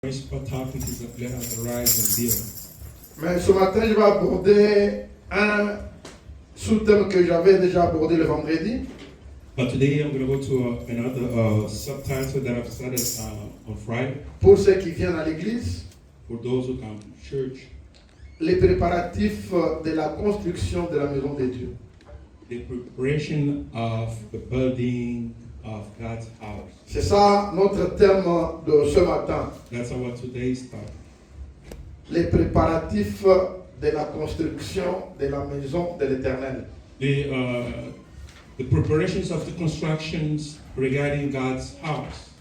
principal topic is let us arise and build. Mais ce matin, je vais aborder un sous-thème que j'avais déjà abordé le vendredi. But today I'm going to go to another subtitle that I've started on Friday. Pour ceux qui viennent à l'église, For those who come to church, les préparatifs de la construction de la maison de Dieu. the preparation of the building of God's house. C'est ça notre thème de ce matin. That's our today's topic. Les préparatifs de la construction de la maison de l'Éternel. The preparations of the constructions regarding God's house.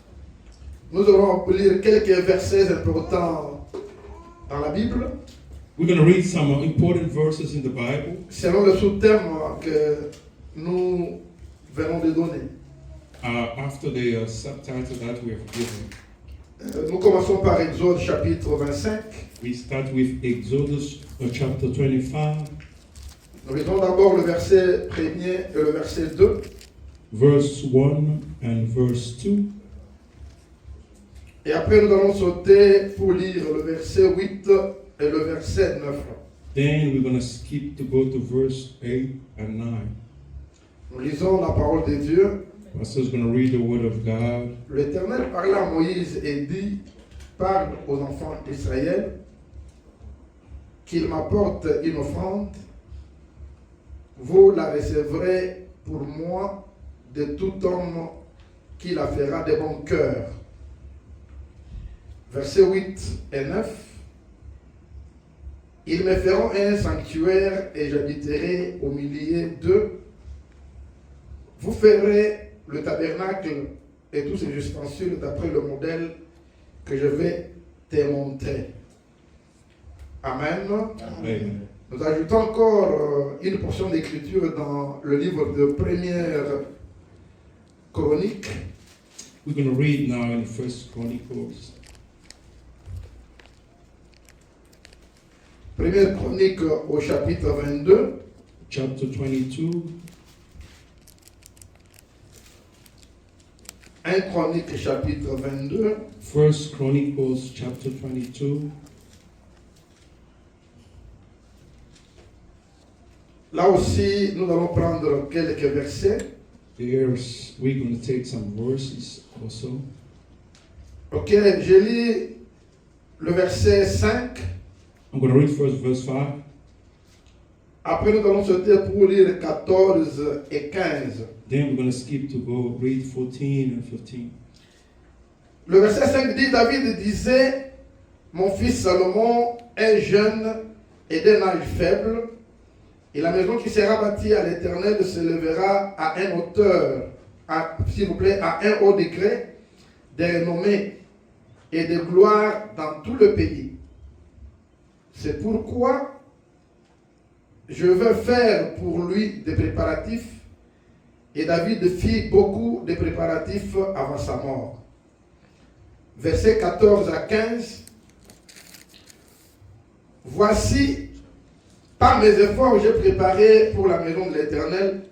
Nous allons lire quelques versets importants dans la Bible, We're going to read some important verses in the Bible selon le sous-thème que nous venons de donner. after the subtitle that we have given. Nous commençons par Exode chapitre 25. We start with Exodus chapter 25, Nous lisons d'abord le verset 1er et le verset 2. verse 1 and verse 2. Et après nous allons sauter pour lire le verset 8 et le verset 9. Then we're going to skip to go to verse 8 and 9. Nous lisons la parole de Dieu. Pastor's going to read the word of God. L'Éternel parla à Moïse et dit, parle aux enfants d'Israël qu'ils m'apportent une offrande. Vous la recevrez pour moi de tout homme qui la fera de bon cœur. Versets 8 et 9. Ils me feront un sanctuaire et j'habiterai au milieu d'eux. Vous ferez le tabernacle et tous ses ustensiles d'après le modèle que je vais te montrer. Amen. Amen. Nous ajoutons encore une portion d'écriture dans le livre de Première Chronique. We're going to read now in First Chronicles. Première Chronique au chapitre 22. Chapter 22, 1 Chronique chapitre 22. First Chronicles chapter 22. Là aussi, nous allons prendre quelques versets. We're going to take some verses also. Ok, je lis le verset 5. I'm going to read first verse 5. Après, nous allons sauter pour lire 14 et 15. Then we're going to skip to go read 14 and 15. Le verset 5 dit, David disait, mon fils Salomon est jeune et d'un âge faible, et la maison qui sera bâtie à l'Éternel se lèvera à un hauteur, s'il vous plaît, à un haut degré de renommée et de gloire dans tout le pays. C'est pourquoi je veux faire pour lui des préparatifs, et David fit beaucoup de préparatifs avant sa mort. Versets 14 à 15. Voici, par mes efforts, j'ai préparé pour la maison de l'Éternel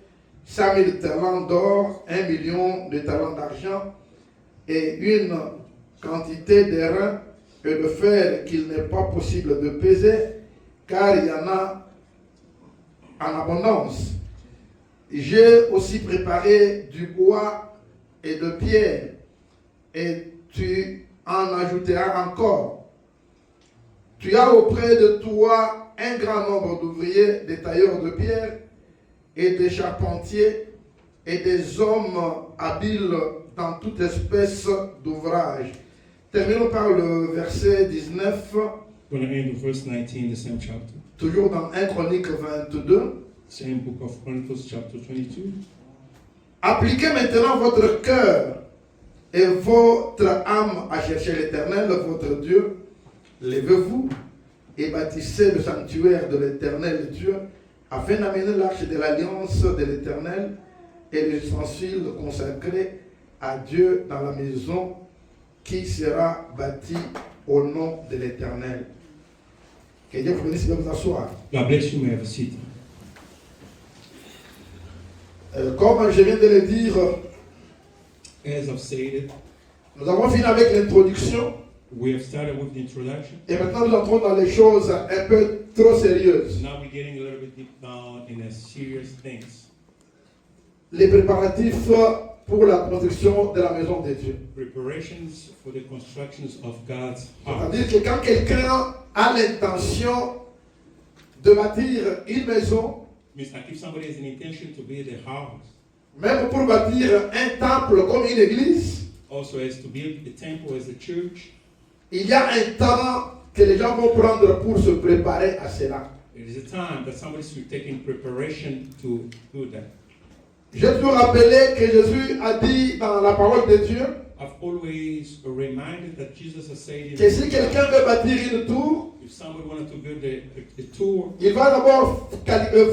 5000 talents d'or, 1 million de talents d'argent et une quantité d'airain et de fer qu'il n'est pas possible de peser, car il y en a en abondance. J'ai aussi préparé du bois et de pierre, et tu en ajouteras encore. Tu as auprès de toi un grand nombre d'ouvriers, des tailleurs de pierre et des charpentiers et des hommes habiles dans toute espèce d'ouvrage. Terminons par le verset 19, We're going to end with verse 19, the same chapter. toujours dans 1 Chronique 22. Same book of Chronicles, chapter 22. Appliquez maintenant votre cœur et votre âme à chercher l'Éternel, votre Dieu. Levez-vous et bâtissez le sanctuaire de l'Éternel Dieu, afin d'amener l'arche de l'alliance de l'Éternel et les ustensiles consacrés à Dieu dans la maison qui sera bâtie au nom de l'Éternel. Que Dieu vous bénisse, de vous asseoir. God bless you, may have a seat. Comme je viens de le dire, As I've stated, nous avons fini avec l'introduction. We have started with the introduction. Et maintenant, nous entrons dans les choses un peu trop sérieuses. Now we're getting a little bit deep down in the serious things. Les préparatifs pour la construction de la maison de Dieu. Preparations for the constructions of God's house. C'est-à-dire que quand quelqu'un a l'intention de bâtir une maison, Means like if somebody has an intention to build a house, même pour bâtir un temple comme une église, also as to build a temple as a church, il y a un temps que les gens vont prendre pour se préparer à cela. it is a time that somebody should take in preparation to do that. J'ai toujours rappelé que Jésus a dit dans la parole de Dieu I've always reminded that Jesus has said que si quelqu'un veut bâtir une tour, if somebody wanted to build a tour, il va d'abord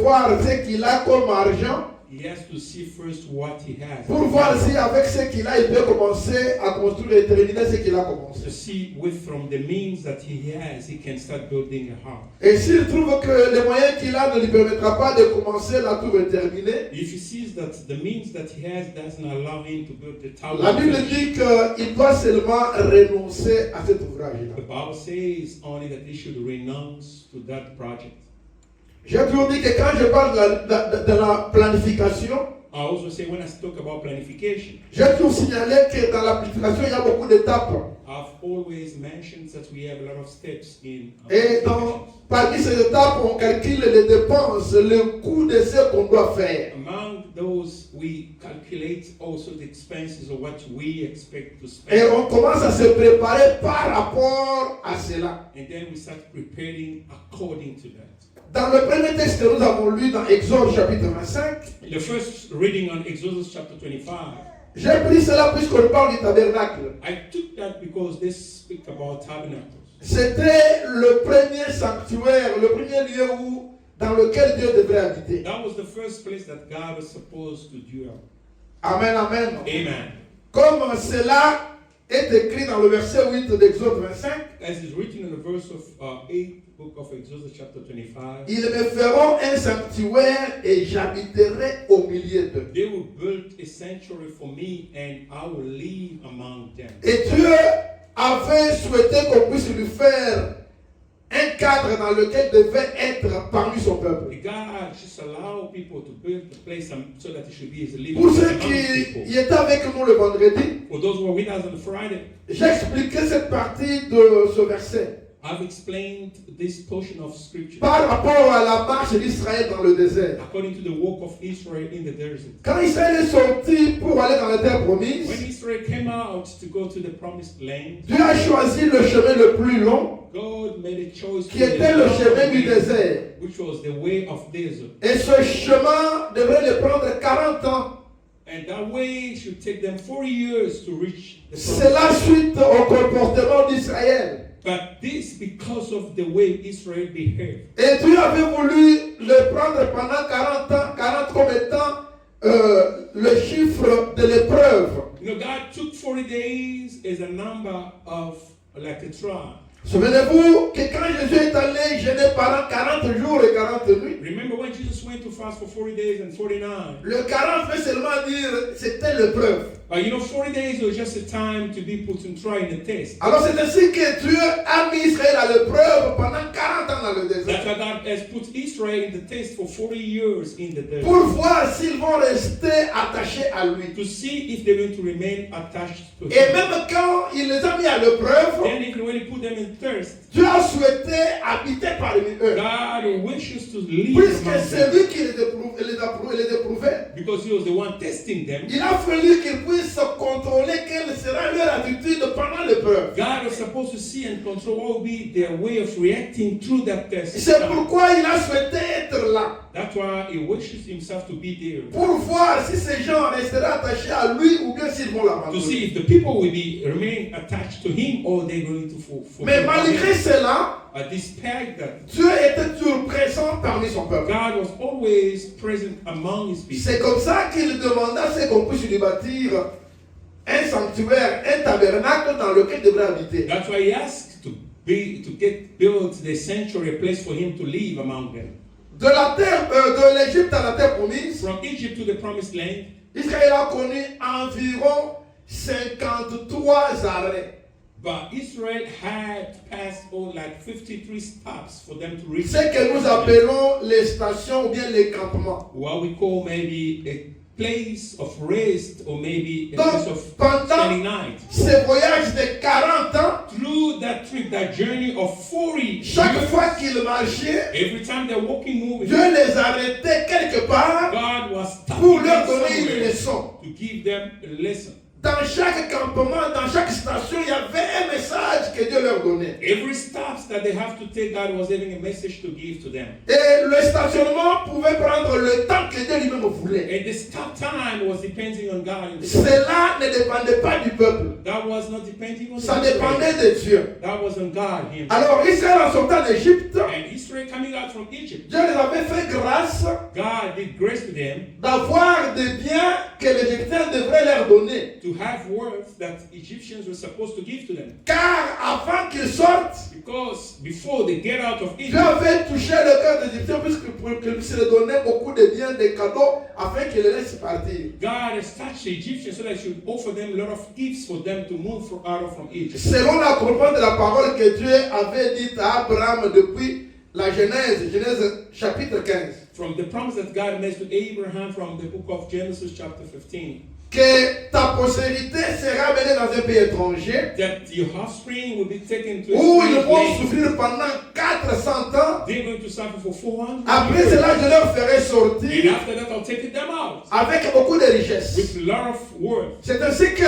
voir ce qu'il a comme argent he has to see first what he has. pour voir si avec ce qu'il a, il peut commencer à construire et terminer ce qu'il a To commencé. see with from the means that he has, he can start building a house. Et s'il trouve que les moyens qu'il a ne lui permettra pas de commencer la tour et terminer, If he sees that the means that he has doesn't allow him to build the tower, la Bible dit qu'il doit seulement renoncer à cet ouvrage-là. the Bible says only that he should renounce to that project. J'ai toujours dit que quand je parle de la planification, I also say when I talk about planification, j'ai toujours signalé que dans la planification, il y a beaucoup d'étapes. I've always mentioned that we have a lot of steps in Et parmi ces étapes, on calcule les dépenses, le coût de ce qu'on doit faire. Among those, we calculate also the expenses of what we expect to Et spend. on commence à se préparer par rapport à cela. And then we start preparing according to that. Dans le premier texte que nous avons lu dans Exode chapitre 25, The first reading on Exodus chapter 25, j'ai pris cela puisqu'on parle du tabernacle. I took that because they speak about tabernacles. C'était le premier sanctuaire, le premier lieu dans lequel Dieu devrait habiter. That was the first place that God was supposed to dwell. Amen, amen. Amen. Comme cela est écrit dans le verset 8 d'Exode 25, As is written in the verse of 8, book of Exodus chapter 25, ils me feront un sanctuaire et j'habiterai au milieu d'eux. they will build a sanctuary for me and I will live among them. Et Dieu avait souhaité qu'on puisse lui faire un cadre dans lequel devait être parmi son peuple. God just allow people to build the place so that it should be as a living Pour place ceux among qui people. y étaient avec nous le vendredi, For those who are with us on Friday, j'ai expliqué cette partie de ce verset I've explained this portion of scripture par rapport à la marche d'Israël dans le désert. according to the walk of Israel in the desert. Quand Israël est sorti pour aller dans la terre promise, When Israel came out to go to the promised land, Dieu a choisi le chemin le plus long, God made a choice qui était le chemin du désert. which was the way of desert. Et ce chemin devrait le prendre 40 ans. And that way should take them 40 years to reach the C'est la promised land. suite au comportement d'Israël. But this because of the way Israel behaved. Et Dieu avait voulu le prendre pendant 40 ans, 40 comme étant le chiffre de l'épreuve. You know, God took 40 days as a number of like a trial. Souvenez-vous que quand Jésus est allé jeûner pendant 40 jours et 40 nuits, Remember when Jesus went to fast for 40 days and 49? le 40 veut seulement dire c'était l'épreuve. You know, 40 days was just a time to be put in trial and a test. Alors c'est ainsi que Dieu a mis Israël à l'épreuve pendant 40 ans dans le That's désert. why God has put Israel in the test for 40 years in the desert. Pour voir s'ils vont rester attachés à lui. To see if they're going to remain attached to Et Him. même quand il les a mis à l'épreuve, Then even when He put them in thirst, Dieu a souhaité habiter parmi eux. God wishes to live Puisque among c'est them. lui qui les éprouvait, Because He was the one testing them. il a fallu qu'ils puissent contrôler quelle sera leur attitude pendant l'épreuve. God was supposed to see and control what will be their way of reacting through that test. C'est pourquoi il a souhaité être là. That's why He wishes Himself to be there. Pour voir si ces gens resteraient attachés à lui ou bien s'ils vont To l'abandonner. see if the people will remain attached to Him or they're going to fulfill. Mais malgré cela, despite that, Dieu était toujours présent parmi son peuple. God was always present among His people. C'est comme ça qu'il demanda c'est qu'on puisse lui bâtir un sanctuaire, un tabernacle dans lequel il devrait habiter. That's why He asked to get built the sanctuary, a place for Him to live among them. De l'Égypte à la terre promise, From Egypt to the promised land, Israël a connu environ 53 arrêts. But Israel had passed like 53 stops for them to reach. Ce que nous appelons les stations ou bien les campements. What we call maybe a place of rest or maybe a Donc, place of pendant spending night. ce voyage de 40 ans, Through that trip, that journey of 40 chaque years, fois qu'ils marchaient, every time they're walking, moving, Dieu les arrêtait quelque part God was pour stopping leur them donner une somewhere leçon. to give them a lesson. Dans chaque campement, dans chaque station, il y avait un message que Dieu leur donnait. Every stops that they have to take, God was having a message to give to them. Et le stationnement pouvait prendre le temps que Dieu lui-même voulait. And the stop time was depending on God. Cela ne dépendait pas du peuple. That was not depending on Ça Israel. dépendait de Dieu. That was on God himself. Alors Israël en sortant d'Égypte, And Israel coming out from Egypt, Dieu les avait fait grâce God did grace to them d'avoir des biens que les Égyptiens devraient leur donner. to have words that Egyptians were supposed to give to them. Car avant qu'ils sortent, Because before they get out of Dieu Egypt, avait touché le cœur des Égyptiens puisque pour qu'ils puissent leur donner beaucoup de biens, de cadeaux, afin qu'ils les laissent partir. God has touched the Egyptians so that he should offer them a lot of gifts for them to move out from Egypt. Selon la comprendre de la parole que Dieu avait dite à Abraham depuis la Genèse chapitre 15, From the promise that God made to Abraham from the book of Genesis chapter 15, que ta postérité sera menée dans un pays étranger, that your offspring will be taken to a où ils strange vont land. souffrir pendant 400 ans. They're going to suffer for 400 Après years. cela, je leur ferai And sortir after that, I'll take them out avec beaucoup de richesses. with a lot of worth. C'est ainsi que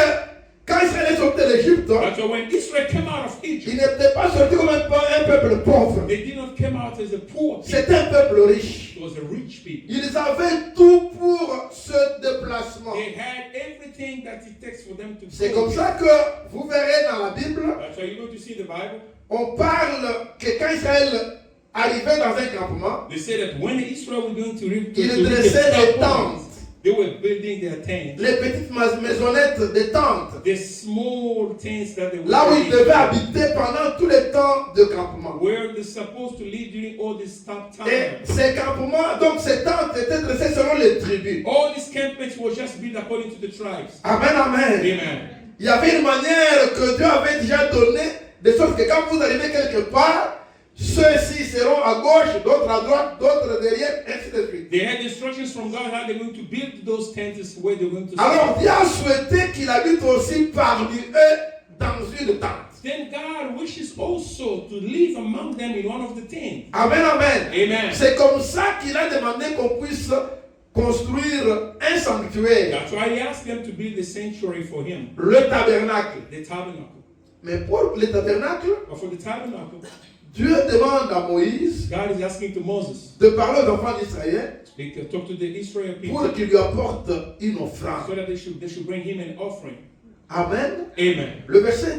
quand Israël est sorti de l'Égypte, That's why when Israel came out of il Egypt, n'était pas sorti comme un peuple pauvre. they did not come out as a poor people. C'était un peuple riche. It was a rich people. Ils avaient tout pour ce déplacement. They had everything that it takes for them to C'est go. comme ça que vous verrez dans la Bible, That's why you're going to see in the Bible. on parle que quand Israël arrivait dans un campement, They say that when Israel was going to reach ils dressaient des tentes, they were building their tents. les petites maisonnettes des tentes, The small tents that they were là où ils building, devaient habiter pendant tout le temps de campement. where they're supposed to live during all this stop Et time. ces campements, donc ces tentes étaient dressées selon les tribus. All these campments were just built according to the tribes. Amen, amen. Amen. Il y avait une manière que Dieu avait déjà donnée, de sorte que quand vous arrivez quelque part, ceux-ci seront à gauche, d'autres à droite, d'autres derrière, ainsi de suite. They had instructions from God how they're going to build those tents where they're going to Alors stop. Dieu a souhaité qu'il habite aussi parmi eux dans une tente. Then God wishes also to live among them in one of the tents. Amen, amen. Amen. C'est comme ça qu'il a demandé qu'on puisse construire un sanctuaire, That's why he asked them to build a sanctuary for him, le tabernacle. the tabernacle. Mais pour le tabernacle, But for the tabernacle, Dieu demande à Moïse God is asking to Moses de parler aux enfants d'Israël to talk to the Israel people pour qu'il lui apporte une offrande. so that they should bring him an offering. Amen. Amen. Le verset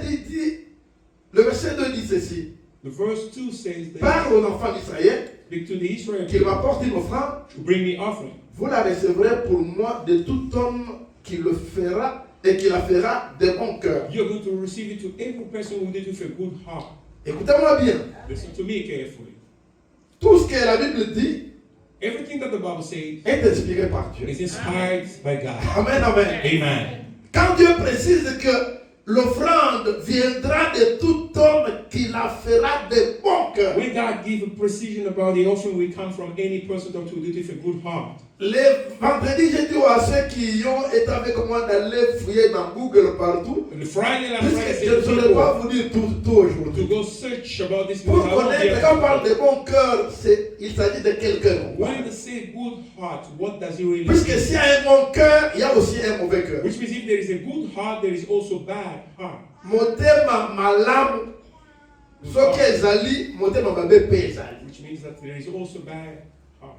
2 dit ceci. The verse 2 says that Parle aux enfants d'Israël speak to the Israel qu'il people m'apporte une offrande. to bring me offering. Vous la recevrez pour moi de tout homme qui le fera et qui la fera de bon cœur. You're going to receive it to every person who did it with a good heart. Écoutez-moi bien. Listen to me carefully. Tout ce que la Bible dit Everything that the Bible says est inspiré par Dieu. is inspired by God. Amen, amen. Amen. Quand Dieu précise que l'offrande viendra de tout homme qui la fera de bon cœur. When God gives a precision about the offering, will come from any person that will do it with a good heart. Le vendredi, j'ai dit à ceux qui ont été avec moi d'aller fouiller dans Google partout. And the Friday last Puisque Friday, je ne said saurais pas people vous dire tout to aujourd'hui. go search about this. Pour because I won't be connaître, able quand on to- parle de bon cœur, il s'agit de quel cœur on parle. When they say good heart, what does it really Puisque mean? s'il y a un bon cœur, il y a aussi un mauvais cœur. Which means if there is a good heart, there is also bad heart. Motema malamu, soki ezali, motema mabe pe ezali. Which means that there is also bad heart.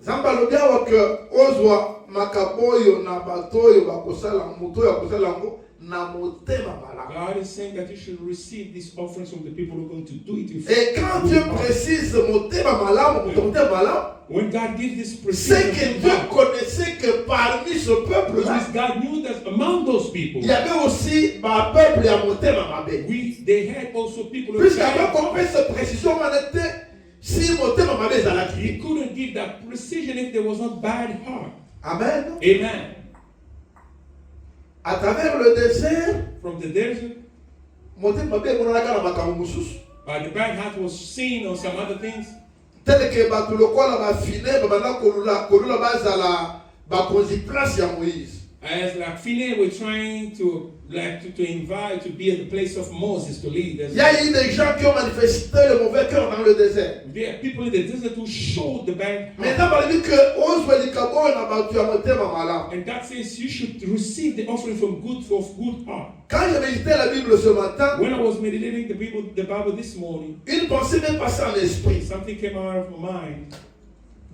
Nzambe alobi awa ke ozwa makambo oyo na bato oyo bakosala moto oyo akosala yango na motema malamu. God is saying that you should receive these offerings from the people who are going to do it with Et quand Dieu good heart. précise motema malamu, motema malamu, When God gives this c'est precision, que to Dieu God, connaissait que parmi ce which peuple-là, means God knew that among those people, il y avait aussi un peuple à motema mabe. they had also people who Puisqu'il had avait compris cette précision, on était si motema mabe He ezalaki. couldn't give that precision if there was not bad heart. Amen. Amen. À travers le désert, From the desert, motema mabe emonanaka na makambo mosusu. But the bad heart was seen on some other things. Tel que bato lokola bafine babanda kolula bazala bakonzi place ya Moïse. As like Phineas were trying to invite to be at the place of Moses to lead. Il y a eu des gens qui ont manifesté le mauvais cœur dans le désert. There are people in the desert who showed the bad heart. Maintenant, on dit que ozwe likabo na bato ya motema malamu. And God says you should receive the offering from good heart. Quand j'ai médité la Bible ce matin, When I was meditating the Bible this morning, une pensée m'est passée en esprit. something came out of my mind.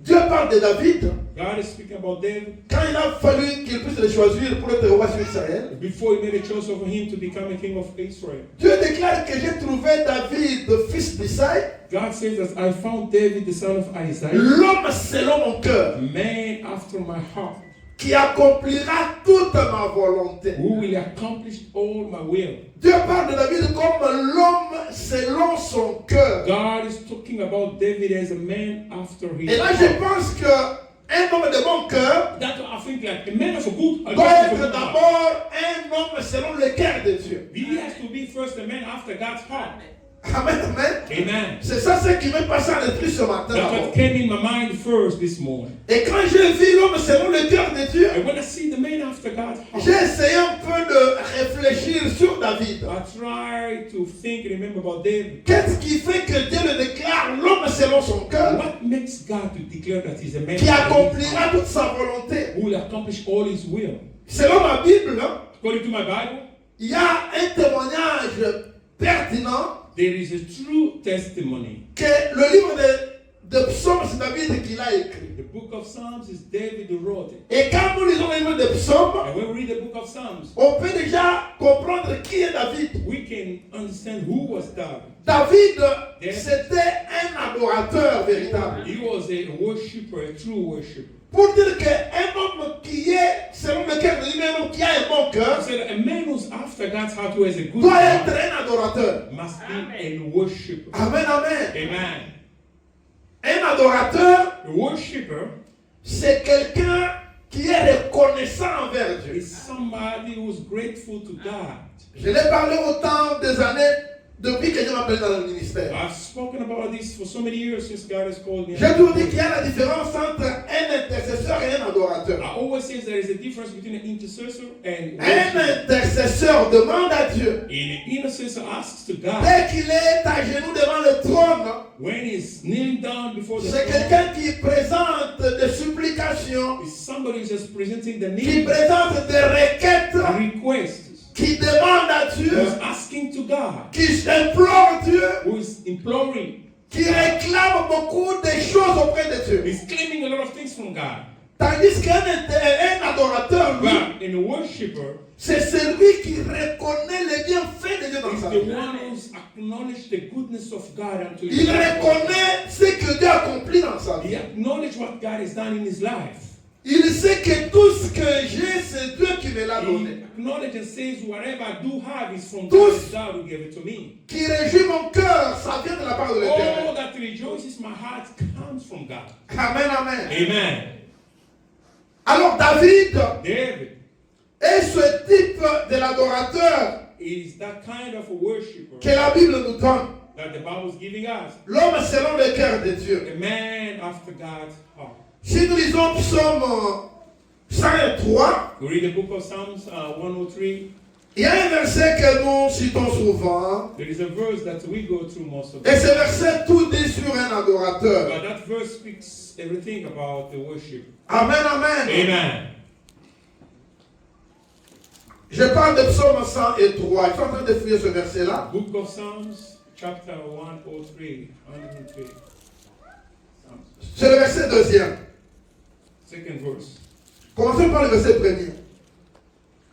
Dieu parle de David. God is speaking about David. Quand il a fallu qu'il puisse le choisir pour être roi sur Israël, Before he made a choice over him to become a king of Israel. Dieu déclare que j'ai trouvé David, fils d'Isaïe, God says that I found David, the son of Isaiah, l'homme selon mon cœur, man after my heart, qui accomplira toute ma volonté. who will accomplish all my will. Dieu parle de David comme l'homme selon son cœur. God is talking about David as a man after his Et là, je heart. pense qu'un homme de bon cœur That's what I think, like a man of a good doit heart. être d'abord un homme selon le cœur de Dieu. He has to be first a man after God's heart. Amen, amen. Amen. C'est ça ce qui m'est passé en esprit ce matin. That's what came in my mind first this morning. Et quand j'ai vu l'homme selon le cœur de Dieu, And when I see the man after God's j'ai heart, essayé un peu de réfléchir sur David. I try to think and remember about David. Qu'est-ce qui fait que Dieu le déclare l'homme selon son cœur, What makes God to declare that he's a man qui after his accomplira heart, toute sa volonté? who will accomplish all his will? Selon ma Bible, According to my Bible, il y a un témoignage pertinent there is a true testimony. que le livre de Psaumes, c'est David qui l'a écrit. The book of Psalms is David who wrote it. Et quand nous lisons le livre de Psaumes, And when we read the book of Psalms, on peut déjà comprendre qui est David. we can understand who was David. David, c'était un adorateur véritable. He was a worshiper, a true worshiper. Pour dire qu'un homme qui est, selon le cœur de lui-même, un homme qui a un bon He cœur, said a man who's after God's heart, who has a good doit être heart, un adorateur. must be a worshiper. Amen, amen. Amen. Un adorateur, A worshiper c'est quelqu'un qui est reconnaissant envers Dieu. is somebody who's grateful to God. Je l'ai parlé au temps des années depuis que Dieu m'a appelé dans le ministère. I've spoken about this for so many years since God has called me. J'ai toujours dit qu'il y a la différence entre un intercesseur et un adorateur. I always say there is a difference between an intercessor and Un worshiper. intercesseur demande à Dieu, And an intercessor asks to God dès qu'il est à genoux devant le trône, when he's kneeling down before the c'est throne. quelqu'un qui présente des supplications, Is somebody who's just presenting the qui need, présente des requêtes, requests, qui demande à Dieu, who's asking to God, qui implore Dieu, who is imploring, qui réclame beaucoup de choses auprès de Dieu. is claiming a lot of things from God. Tandis qu'un adorateur, lui, But in a worshiper, c'est celui qui reconnaît les bienfaits de Dieu dans is sa the vie. one who's acknowledged the goodness of God unto his Il life. reconnaît ce que Dieu a accompli dans sa He vie. acknowledged what God has done in his life. Il sait que tout ce que j'ai, c'est Dieu qui me l'a He donné. acknowledges and says, whatever I do have is from Tous- God. God who gave it to me. Qui réjouit mon cœur, ça vient de la part de l'Éternel. All that rejoices my heart comes from God. Amen, amen. Amen. Alors David David est ce type de l'adorateur is that kind of a worshiper que la Bible nous donne. that the Bible is giving us. L'homme selon le cœur de Dieu. A man after God's heart. Si nous lisons Psaume 103, We read the book of Psalms 103. il y a un verset que nous citons souvent. There is a verse that we go through most of the Et ce verset tout dit sur un adorateur. But that verse speaks everything about the worship. Amen, amen. Amen. Je parle de Psaume 103. Je suis en train de fouiller ce verset-là. Book of Psalms, chapter 103. 103. Psalms. C'est le verset deuxième. Second verse. Commençons par le verset premier.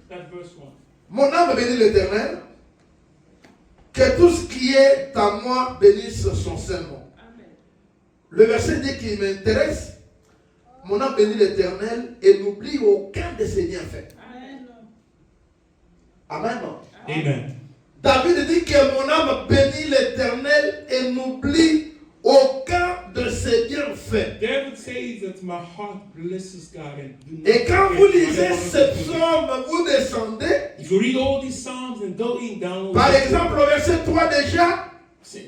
That verse 1. Mon âme bénit l'Éternel. Que tout ce qui est à moi bénisse son saint nom. Le verset dit qu'il m'intéresse. Mon âme bénit l'Éternel et n'oublie aucun de ses bienfaits. Amen. Amen. David dit que mon âme bénit l'Éternel et n'oublie aucun de ses bienfaits. David says that my heart blesses God and do not Et quand forget vous lisez whatever ce God does. psaume, vous descendez. If you read all these psalms and going down, Par exemple, au verset 3 déjà,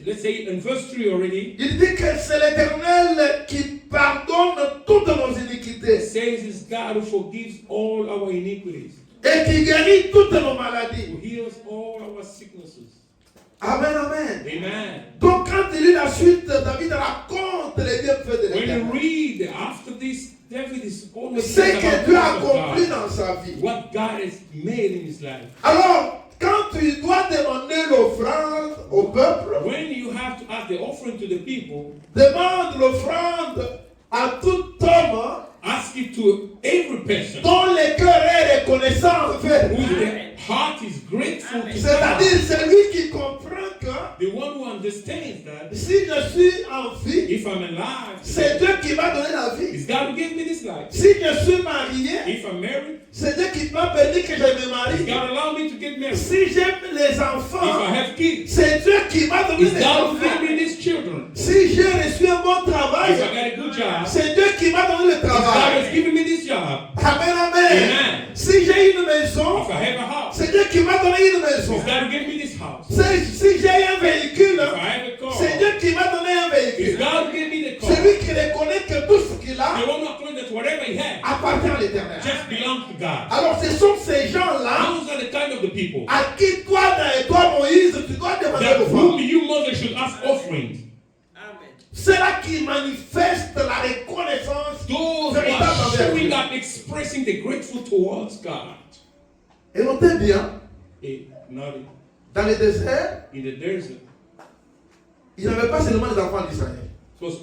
let's say in verse 3 already, il dit que c'est l'Éternel qui pardonne toutes nos it iniquités says it's God who forgives all our iniquities, et qui guérit toutes nos maladies. who heals all our sicknesses. Amen, amen. Amen. Donc quand il lit la suite, David raconte les bienfaits de When you l'Éternel. read after this, David is always Ce talking que about Dieu the a goodness of accompli God, dans sa vie. what God has made in his life. Alors, quand tu dois demander l'offrande au peuple, When you have to ask the offering to the people, demande l'offrande à tout homme ask it to every person dont le cœur est reconnaissant envers whose Dieu. heart is grateful to God. C'est-à-dire celui qui comprend que The one who understands that si je suis en vie, if I'm alive, c'est Dieu qui m'a donné la vie. it's God who gave me this life. Si je suis marié, If I'm married, c'est Dieu qui m'a permis que je me it's marie. God allowed me to get married. Si j'aime les If I enfants, have kids, c'est Dieu qui m'a donné it's les God who enfants. gave me these children. Si j'ai reçu un bon If travail, I got a good job, c'est Dieu qui m'a donné le it's God travail. has given me this job. Amen, amen. Amen. Si j'ai une maison, If I have a house, c'est Dieu qui m'a donné une maison. it's God who gave me this house. Si j'ai un véhicule, If I have a car, c'est Dieu qui m'a donné un it's véhicule. God who gave me the car. Celui qui reconnaît que tout ce qu'il a The one who acknowledges that whatever he has appartient à l'Éternel. just belongs to God. Alors ce sont ces gens-là Those are the kind of the people à qui toi Moïse, tu dois demander that whom l'offrande. you, Moses, should ask offerings. C'est là qui manifeste la reconnaissance Those who véritable are envers showing Dieu. up, expressing the grateful towards God. Et notez bien, Not dans le désert, in the desert. il n'y avait pas seulement les enfants d'Israël. It was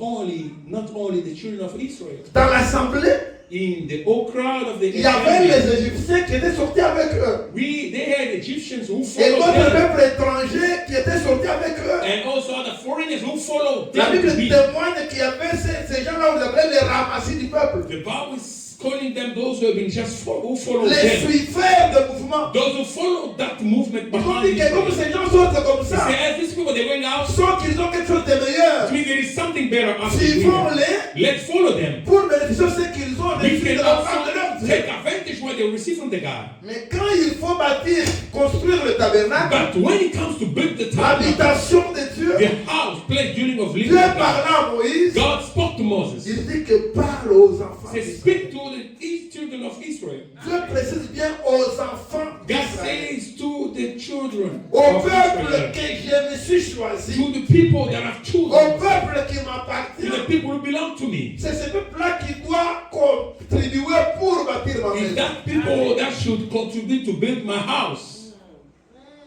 not only the children of Israel. Dans l'assemblée, In the whole crowd of the il y avait assembly, les Égyptiens qui étaient sortis avec eux. they had Egyptians who Et followed d'autres them, peuples étrangers qui étaient sortis avec eux. and also other foreigners who followed La them. Bible to be- témoigne qu'il y avait ces gens-là, on les appelait les ramassis du peuple. The Bible is calling them those who have been who followed Les them. suiveurs de mouvement. Those who followed that movement Ils ont behind dit que comme Israel. ces gens sortent comme They ça, say, as these people they went out, sauf qu'ils ont quelque chose de meilleur. it means there is something better after Suivons-les Let's follow them. pour bénéficier de ce qu'ils ont We reçu can de la part de also leur Dieu. take advantage what they receive from the God. Mais quand il faut bâtir, construire le tabernacle, But when it comes to build the tabernacle, l'habitation de Dieu, the house, place, dwelling of living Dieu God, parla à Moïse, God spoke to Moses. il dit que parle aux enfants. He said, speak to the children of Israel. Dieu précise bien aux enfants God d'Israël. says to the children Au of peuple Israel, que je me suis choisi, to the people that I've au chosen, peuple qui to m'appartient, the people who belong to me. c'est ce peuple-là qui doit contribuer pour bâtir ma It's maison. that people that should contribute to build my house.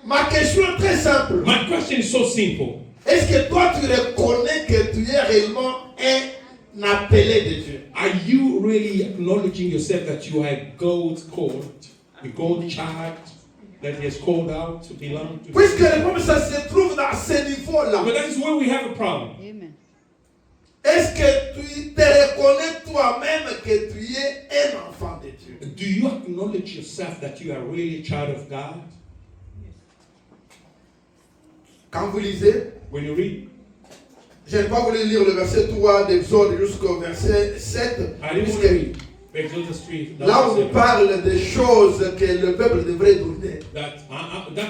Ma question est très simple. My question is so simple. Est-ce que toi tu reconnais que tu es réellement un appelé de Dieu? Are you really acknowledging yourself that you are God's called, the God child that He has called out to belong to? Puisque le problème ça se trouve dans ce niveau-là. But that is where we have a problem. Amen. Est-ce que tu te reconnais toi-même que tu es un enfant de Dieu? Do you acknowledge yourself that you are really a child of God? Quand vous lisez, When you read, je n'ai pas voulu lire le verset 3 d'Exode jusqu'au verset 7. I didn't want to Puisque read Exodus 3. là on parle des choses que le peuple devrait donner. That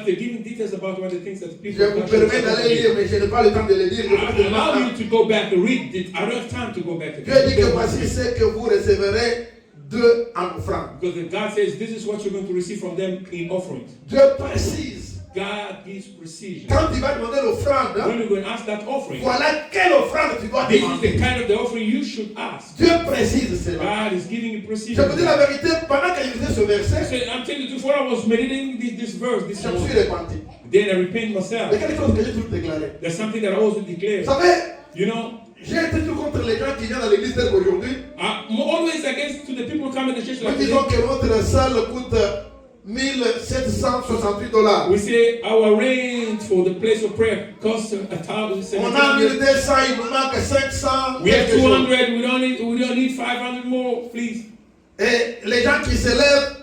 they're giving details about what the things that Je people vous are supposed permets to d'aller lire, do. mais je n'ai pas le temps de le lire. I allow you to go back and read it. I don't have time to go back and Dieu dit que read voici it. ce que vous recevrez d'eux en offrande. Because God says this is what you're going to receive from them in offerings. Dieu précise. God gives precision. Quand tu vas demander l'offrande, When you go and ask that offering, voilà quelle offrande tu dois this is demander. the kind of the offering you should ask. Dieu précise cela. God is giving you Je precision. vous dis la vérité, pendant que je faisais ce verset, So I'm telling you, before I was meditating this verse, this je me suis morning, repenti. then I repent Il y a myself. quelque chose que j'ai toujours déclaré. There's something that I also Vous declare. savez, You know, j'ai été tout contre les gens qui viennent à l'église telle qu'aujourd'hui. I'm always against to the people coming to church Nous like disons this. que notre salle coûte $1,768. We say our rent for the place of prayer costs On a 1,700. 1200, il nous manque 500. We have quelque chose. 200. We don't need 500 more, please. Et les gens qui se lèvent,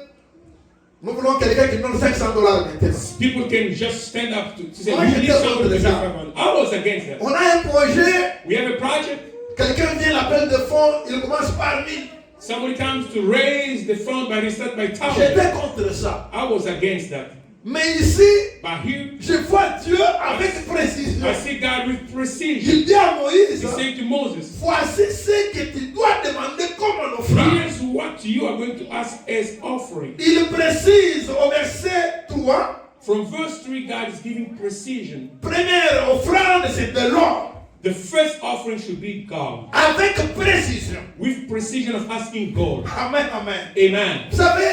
nous voulons quelqu'un qui donne $500 maintenant. People can just stand up to say, Moi, we j'étais need someone contre to give ça. 500. I was against that. On a un projet We have a project. Quelqu'un vient l'appel de fonds, il commence par 1000. Somebody comes to raise the fund, but they start by 1,000. J'étais contre ça. I was against that. Mais ici, But here, je vois Dieu avec précision. I see God with precision. Il dit à Moïse, He said to Moses, voici ce que tu dois demander comme un offrande. here's what you are going to ask as offering. Il précise au verset 3, From verse 3, God is giving precision. première offrande, c'est de l'or. The first offering should be God. Avec précision. With precision of asking God. Amen, amen. Amen. Vous savez,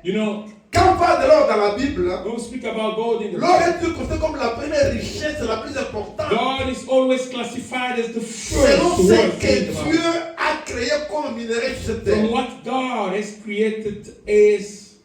You know, quand on parle de l'or dans la Bible, when we speak about gold in the l'or Bible, est considéré comme la première richesse, la plus importante. God is always classified as the Selon first ce worth que in the Bible. Dieu a créé comme minerai sur cette From terre. what God has created as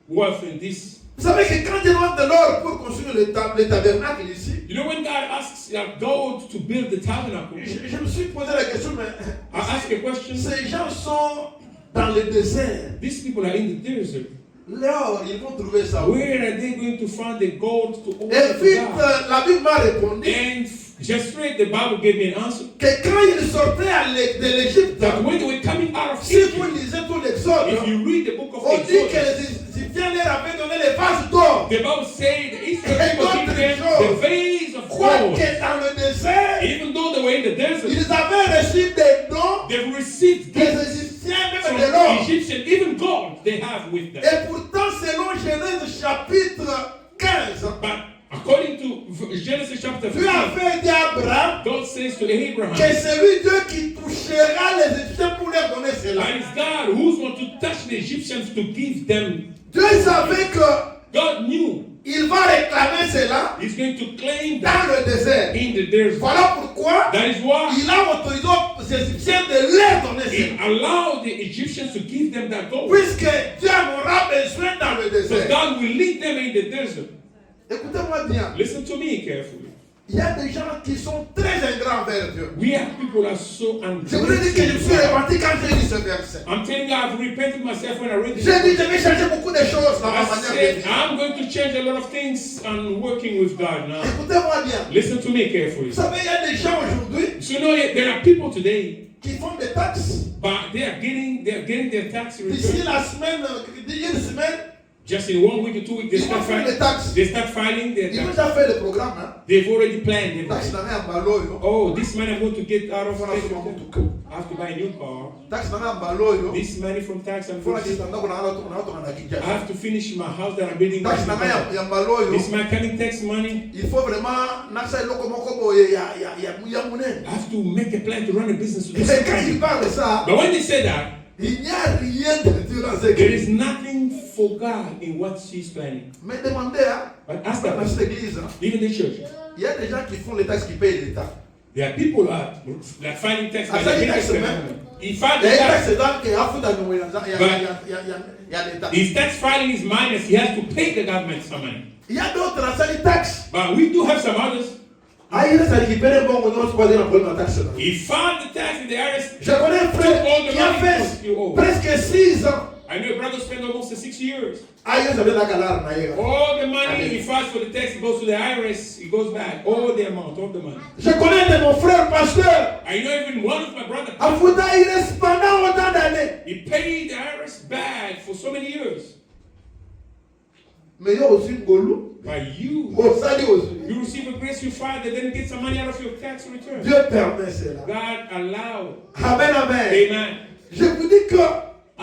worth in this. Vous savez que quand Dieu demande de l'or pour construire le tabernacle ici, You know, when God asks gold to build the tabernacle, je me suis posé la question, mais I ask a question. ces gens sont dans le désert. These people are in the desert. L'or, ils vont trouver ça où? Where are they going to find the gold to Et open vite, God? la Bible m'a répondu And just straight, the Bible gave me an answer que quand ils sortaient de l'Égypte, that when they were coming out of si vous Egypt, lisez tout l'Exode, if you read the book of on dit que Exodus, les Égyptiens leur avaient donné les vases d'or. the Bible says the Israel people gave them the vase of Croient gold. que dans le désert, Even though they were in the desert, ils avaient reçu des dons they've received des gifts Égyptiens, même from de l'or. Egyptian, even gold they have with them. Et pourtant, selon Genèse chapitre 15, But according to Genesis chapter Dieu a 15, fait dire à Abraham God says to Abraham, que c'est lui Dieu qui touchera les Égyptiens pour leur donner cela. that it's God who's going to touch the Egyptians to give them. Dieu savait que God knew il va réclamer cela He's going to claim dans that le désert. in the desert. Voilà pourquoi That is why il a autorisé aux Égyptiens de leur donner He cela. allowed the Egyptians to give them that gold. Puisque Dieu en aura besoin dans le Because désert. God will lead them in the desert. Écoutez-moi bien. Listen to me carefully. Il y a des gens qui sont très ingrats envers Dieu. We have people that are so Je voudrais dire que je me suis ungrateful. repenti quand j'ai lu ce verset. I'm telling you, I've repented myself when I read this. J'ai dit, je vais changer beaucoup de choses dans ma I manière de said, vivre. I'm going to change a lot of things and working with God now. Écoutez-moi bien. Listen to me carefully. Vous savez, il y a des gens aujourd'hui So you know, there are people today, qui font des taxes. but they are getting their tax D'ici return. la semaine, il y a une semaine, Just in 1 week or 2 weeks, ils vont faire des taxes. they start filing their Ils ont tax. déjà fait le programme. Hein. They've already planned. Taxe n'a rien à balo, yo. Oh, this money I'm going to get out of Faut tax. la soma mutuka. I have to buy a new car. Taxe n'a rien à balo, yo. This money from tax I'm Faut la going to. kisanda kuna ala toka na I Kinshasa. have to finish my house that I'm building. Taxe n'a rien ya mbalo, yo. This my coming tax money. Il faut vraiment nakisa eloko moko boye ya munene. I have to make a plan to run a business to do Et quand something. il parle de ça, But when they say that, il n'y a rien de Dieu dans ce there qu'il is nothing for God in what she's planning. Mais demandez, hein, But ask dans that cette person, église, hein, even the church. il y a des gens qui font les taxes qui payent l'État. There are people that filing tax. Ah, But ça, they il pay taxe tax. même. He filed Il y the a des tax. taxes dans qui a foutu à nous, il y a l'État. His tax filing is minus. He has to pay the government some money. Il y a d'autres, ça, les taxes. But we do have some others. Ah, il reste à récupérer bon, on ne pas dire un problème de taxe. He filed the tax in the IRS. Je connais un frère qui a fait presque 6 ans. I know a brother spent almost 6 years. Ah, il reste avec la galère, naïra. All the money he files for the tax, it goes to the IRS. It goes back. All the amount, all the money. Je connais un de mon frère pasteur. I know even one of my brothers. À Fouta, il reste pendant autant d'années. He paid the IRS back for so many years. Mais il y a aussi un golou. But you You receive a grace you filed and then get some money out of your tax return. Dieu permet cela. God allowed. Amen, amen. Amen. Je vous dis que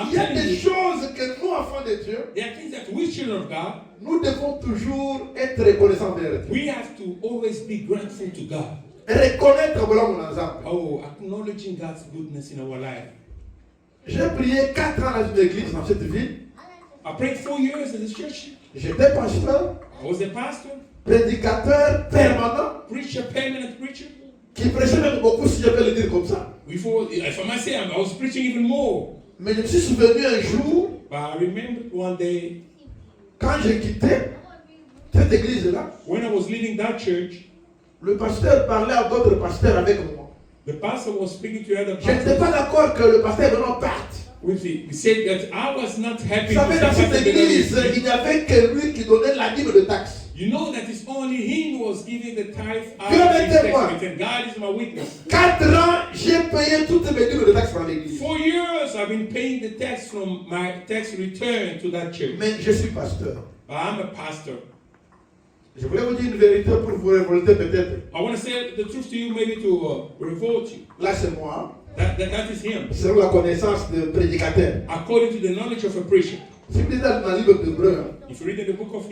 il y a des choses que nous, enfants de Dieu, There are things that we children of God, nous devons toujours être reconnaissants envers Dieu. we have to always be grateful to God. Reconnaître, voilà mon exemple. Oh, acknowledging God's goodness in our life. J'ai prié 4 ans dans une église dans cette ville. I prayed 4 years in this church. J'étais pasteur, I was a pastor, prédicateur permanent, preacher, permanent preacher. qui prêchait même beaucoup, si je peux le dire comme ça. Before, if I might say, I was preaching even more. Mais je me suis souvenu un jour, But I remember one day quand j'ai quitté cette église-là, when I was leaving that church, le pasteur parlait à d'autres pasteurs avec moi. the pastor was speaking to other Je n'étais pastors. pas d'accord que le pasteur vraiment parte. We said that I was not happy Vous savez, with dans that cette pastor. église, il n'y avait que lui qui donnait la libre de taxe. You know that it's only him who was giving the tithe out Dieu of est his témoin. tax return. God is my witness. 4 ans, j'ai payé toutes mes dîmes de taxes dans l'église. 4 years I've been paying the tax from my tax return to that church. Mais je suis pasteur. I'm a pastor. Je voulais vous dire une vérité pour vous révolter peut-être. I want to say the truth to you, maybe to revolt you. Là, c'est moi. That is him. Selon la connaissance de prédicateur. According to the knowledge of a preacher. Si vous lisez dans le livre d'Hébreux, If you read in the book of